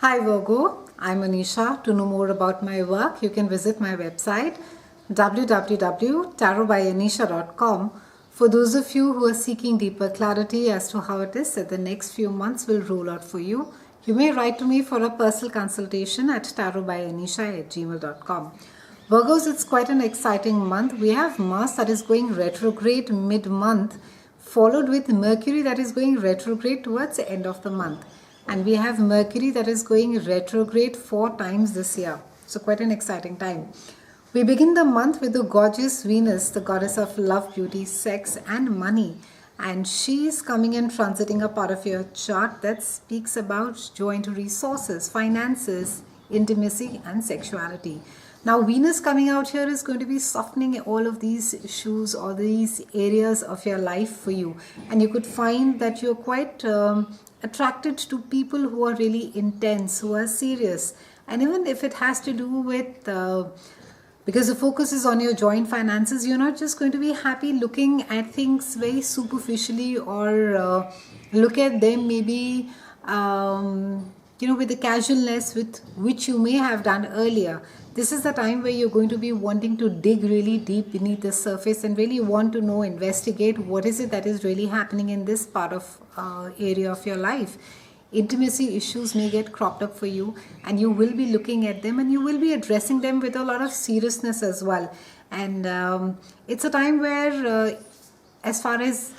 Hi Virgo, I'm Anisha. To know more about my work, you can visit my website www.tarotbyanisha.com. For those of you who are seeking deeper clarity as to how it is that the next few months will roll out for you, you may write to me for a personal consultation at tarotbyanisha@gmail.com. Virgos, it's quite an exciting month. We have Mars that is going retrograde mid-month, followed with Mercury that is going retrograde towards the end of the month. And we have Mercury that is going retrograde 4 times this year. So quite an exciting time. We begin the month with the gorgeous Venus, the goddess of love, beauty, sex and money. And she is coming and transiting a part of your chart that speaks about joint resources, finances, intimacy and sexuality. Now Venus coming out here is going to be softening all of these issues or these areas of your life for you. And you could find that you're quite attracted to people who are really intense, who are serious. And even if it has to do with, because the focus is on your joint finances, you're not just going to be happy looking at things very superficially or look at them maybe, with the casualness with which you may have done earlier. This is the time where you're going to be wanting to dig really deep beneath the surface and really want to know, investigate what is it that is really happening in this part of area of your life. Intimacy issues may get cropped up for you and you will be looking at them and you will be addressing them with a lot of seriousness as well. And it's a time where as far as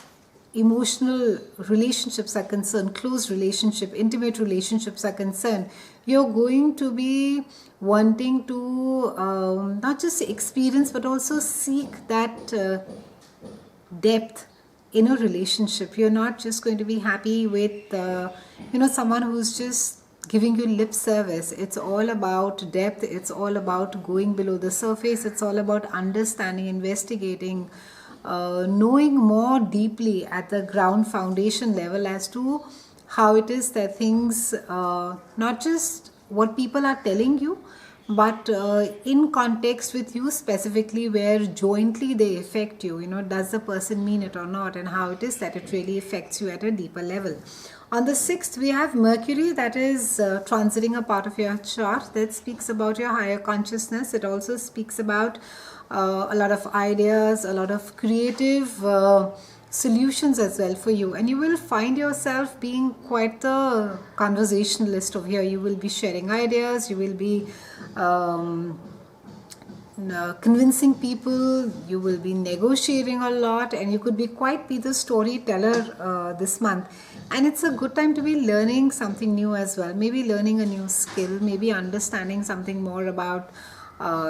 emotional relationships are concerned, close relationship, intimate relationships are concerned, you're going to be wanting to not just experience but also seek that depth in a relationship. You're not just going to be happy with someone who's just giving you lip service. It's all about depth. It's all about going below the surface. It's all about understanding, investigating, knowing more deeply at the ground foundation level as to how it is that things, not just what people are telling you, but in context with you specifically, where jointly they affect you. Does the person mean it or not, and how it is that it really affects you at a deeper level. On the 6th, we have Mercury that is transiting a part of your chart that speaks about your higher consciousness. It also speaks about a lot of ideas, a lot of creative solutions as well for you, and you will find yourself being quite the conversationalist over here. You will be sharing ideas, you will be convincing people, you will be negotiating a lot, and you could be the storyteller this month. And it's a good time to be learning something new as well, maybe learning a new skill, maybe understanding something more about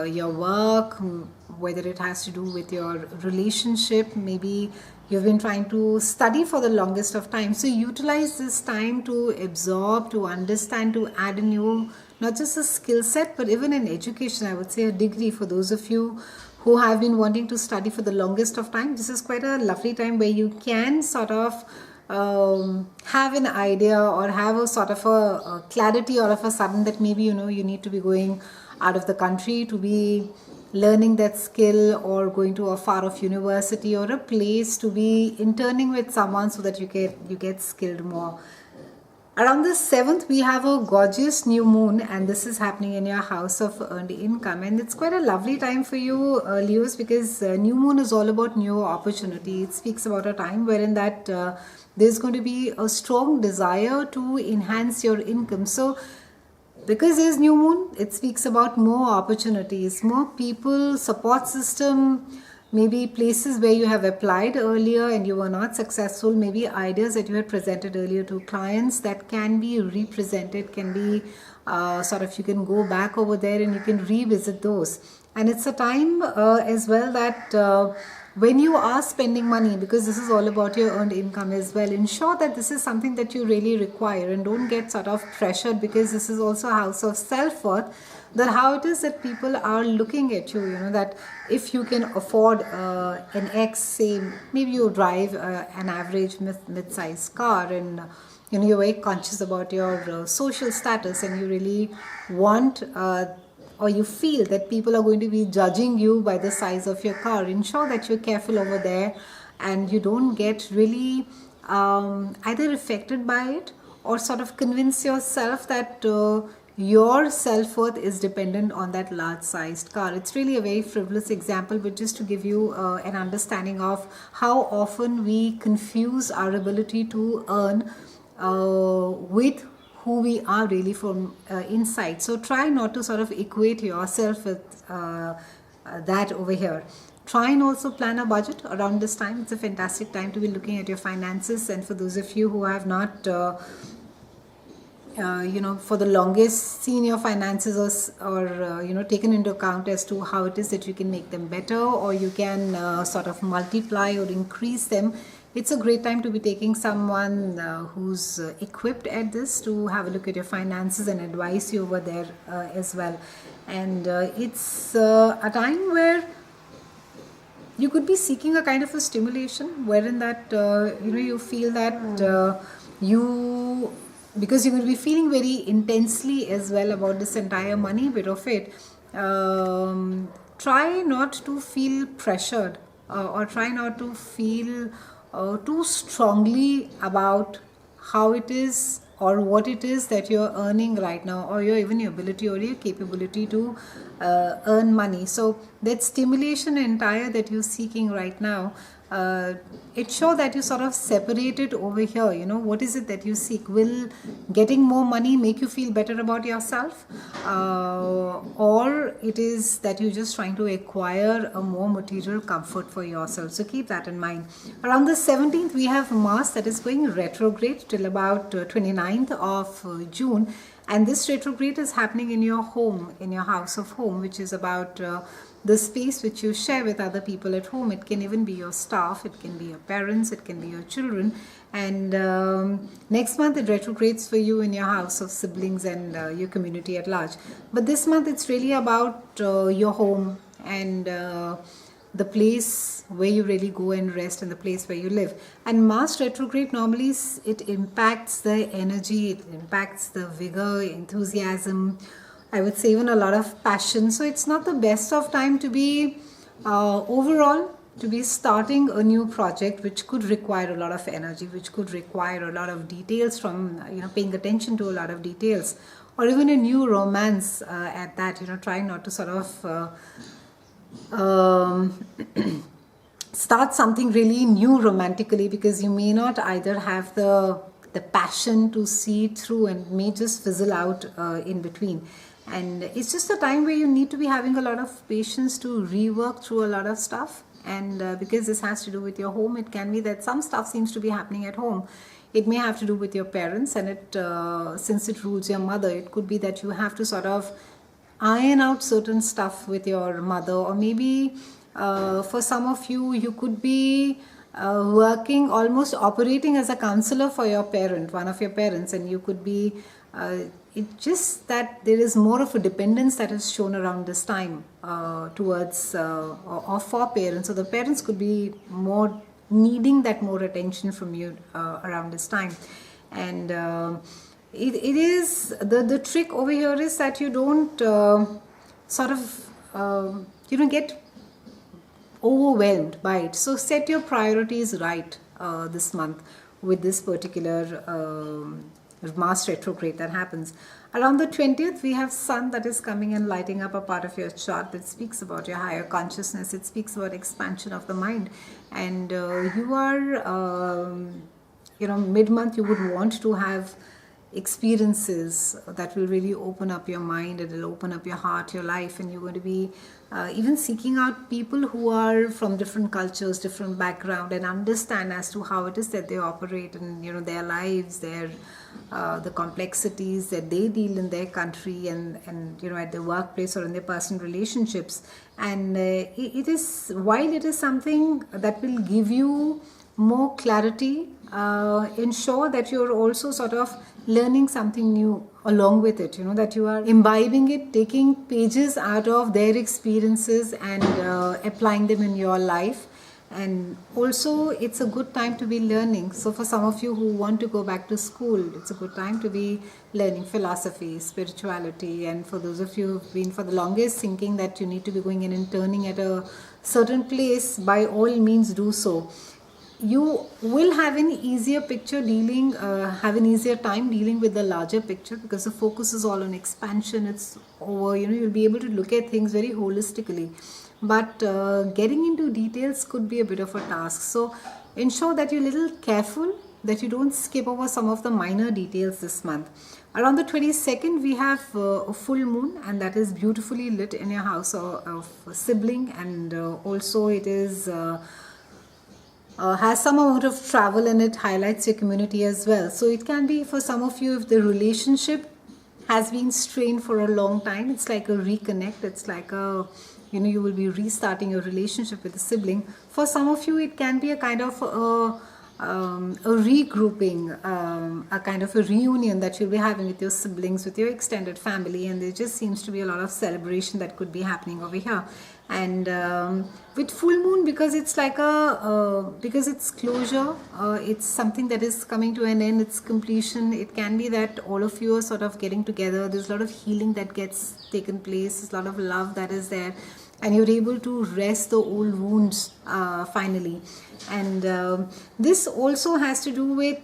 your work, whether it has to do with your relationship. Maybe you've been trying to study for the longest of time, so utilize this time to absorb, to understand, to add a new, not just a skill set but even an education, I would say a degree. For those of you who have been wanting to study for the longest of time, this is quite a lovely time where you can sort of have an idea or have a sort of a clarity all of a sudden that maybe you need to be going out of the country to be learning that skill, or going to a far off university or a place to be interning with someone so that you get skilled more. Around the 7th, we have a gorgeous new moon, and this is happening in your house of earned income. And it's quite a lovely time for you, Leos, because new moon is all about new opportunity. It speaks about a time wherein that there's going to be a strong desire to enhance your income. So because there's new moon, it speaks about more opportunities, more people, support system, maybe places where you have applied earlier and you were not successful, maybe ideas that you had presented earlier to clients that can be represented, can be you can go back over there and you can revisit those. And it's a time as well that when you are spending money, because this is all about your earned income as well, ensure that this is something that you really require and don't get sort of pressured, because this is also a house of self-worth, that how it is that people are looking at you, that if you can afford an X, say maybe you drive an average mid-sized car, and you're very conscious about your social status, and you really want or you feel that people are going to be judging you by the size of your car. Ensure that you're careful over there and you don't get really either affected by it or sort of convince yourself that your self-worth is dependent on that large-sized car. It's really a very frivolous example, but just to give you an understanding of how often we confuse our ability to earn with who we are really from inside. So try not to sort of equate yourself with that over here. Try and also plan a budget around this time. It's a fantastic time to be looking at your finances. And for those of you who have not for the longest seen your finances or taken into account as to how it is that you can make them better, or you can sort of multiply or increase them, it's a great time to be taking someone who's equipped at this to have a look at your finances and advise you over there as well. And it's a time where you could be seeking a kind of a stimulation wherein that you feel that because you're going to be feeling very intensely as well about this entire money bit of it. Try not to feel pressured or try not to feel too strongly about how it is or what it is that you're earning right now, or even your ability or your capability to earn money. So that stimulation entire that you're seeking right now, it's sure that you sort of separate it over here. What is it that you seek? Will getting more money make you feel better about yourself, or it is that you're just trying to acquire a more material comfort for yourself? So keep that in mind. Around the 17th we have Mars that is going retrograde till about 29th of June, and this retrograde is happening in your home, in your house of home, which is about the space which you share with other people at home. It can even be your staff, it can be your parents, it can be your children. And next month it retrogrades for you in your house of siblings and your community at large. But this month it's really about your home and the place where you really go and rest and the place where you live. And Mars retrograde normally it impacts the energy, it impacts the vigor, enthusiasm, I would say even a lot of passion. So it's not the best of time to be overall to be starting a new project, which could require a lot of energy, which could require a lot of details from paying attention to a lot of details, or even a new romance at that. Trying not to sort of start something really new romantically, because you may not either have the passion to see it through and may just fizzle out in between. And it's just a time where you need to be having a lot of patience to rework through a lot of stuff. And because this has to do with your home, it can be that some stuff seems to be happening at home. It may have to do with your parents, and since it rules your mother, it could be that you have to sort of iron out certain stuff with your mother. Or maybe for some of you, you could be working, almost operating as a counselor for your parent, one of your parents, and you could be it's just that there is more of a dependence that is shown around this time towards or for parents. So the parents could be more needing that more attention from you around this time. And it is the trick over here is that you don't sort of get overwhelmed by it. So set your priorities right this month with this particular Mars retrograde that happens. Around the 20th, we have Sun that is coming and lighting up a part of your chart that speaks about your higher consciousness. It speaks about expansion of the mind. And you are, mid-month, you would want to have experiences that will really open up your mind, it will open up your heart, your life, and you're going to be even seeking out people who are from different cultures, different background, and understand as to how it is that they operate and their lives, their the complexities that they deal in their country and at their workplace or in their personal relationships. And it is, while it is something that will give you more clarity, ensure that you're also sort of learning something new along with it, that you are imbibing it, taking pages out of their experiences and applying them in your life. And also it's a good time to be learning. So for some of you who want to go back to school, it's a good time to be learning philosophy, spirituality. And for those of you who've been for the longest thinking that you need to be going in and turning at a certain place, by all means do so. you will have an easier picture dealing, have an easier time dealing with the larger picture, because the focus is all on expansion. It's over, you'll be able to look at things very holistically. But getting into details could be a bit of a task. So ensure that you're a little careful, that you don't skip over some of the minor details this month. Around the 22nd, we have a full moon, and that is beautifully lit in your house of sibling, and also it is has some amount of travel, and it highlights your community as well. So it can be for some of you, if the relationship has been strained for a long time, it's like a reconnect. It's like a, you will be restarting your relationship with a sibling. For some of you, it can be a kind of a regrouping, a kind of a reunion that you'll be having with your siblings, with your extended family, and there just seems to be a lot of celebration that could be happening over here. And with full moon, because it's like because it's closure, it's something that is coming to an end, it's completion. It can be that all of you are sort of getting together. There's a lot of healing that gets taken place. There's a lot of love that is there, and you're able to rest the old wounds finally. And this also has to do with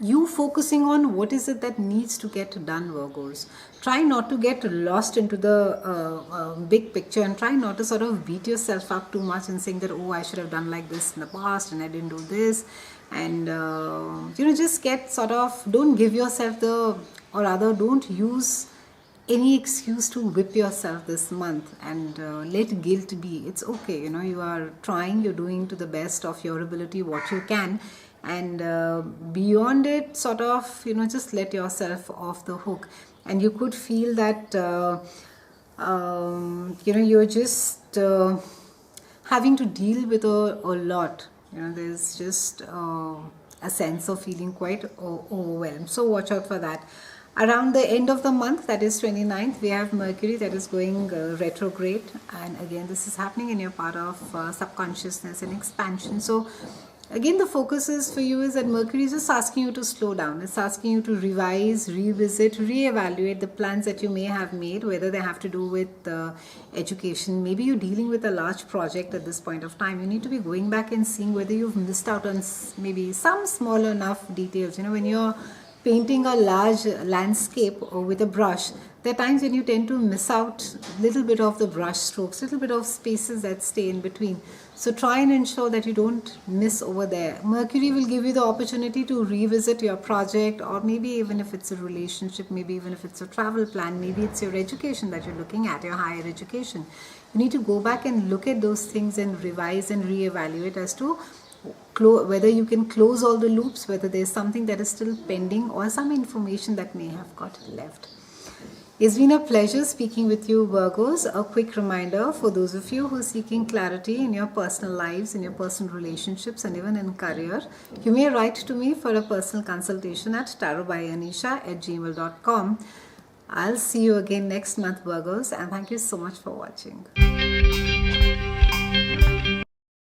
you focusing on what is it that needs to get done, Virgos. Try not to get lost into the big picture, and try not to sort of beat yourself up too much and saying that, oh, I should have done like this in the past and I didn't do this. And just get sort of, don't give yourself or rather don't use any excuse to whip yourself this month, and let guilt be. It's okay, you are trying, you're doing to the best of your ability what you can, and beyond it, sort of, just let yourself off the hook. And you could feel that you're just having to deal with a lot. There's just a sense of feeling quite overwhelmed. So watch out for that. Around the end of the month, that is 29th, we have Mercury that is going retrograde. And again, this is happening in your part of subconsciousness and expansion. So again, the focus is for you is that Mercury is just asking you to slow down. It's asking you to revise, revisit, reevaluate the plans that you may have made, whether they have to do with education. Maybe you're dealing with a large project at this point of time. You need to be going back and seeing whether you've missed out on maybe some small enough details. When you're painting a large landscape with a brush, there are times when you tend to miss out a little bit of the brush strokes, little bit of spaces that stay in between. So try and ensure that you don't miss over there. Mercury will give you the opportunity to revisit your project, or maybe even if it's a relationship, maybe even if it's a travel plan, maybe it's your education that you're looking at, your higher education. You need to go back and look at those things and revise and reevaluate as to whether you can close all the loops, whether there's something that is still pending, or some information that may have got left. It's been a pleasure speaking with you, Virgos. A quick reminder for those of you who are seeking clarity in your personal lives, in your personal relationships, and even in career, you may write to me for a personal consultation at tarotbyanisha@gmail.com. I'll see you again next month, Virgos, and thank you so much for watching.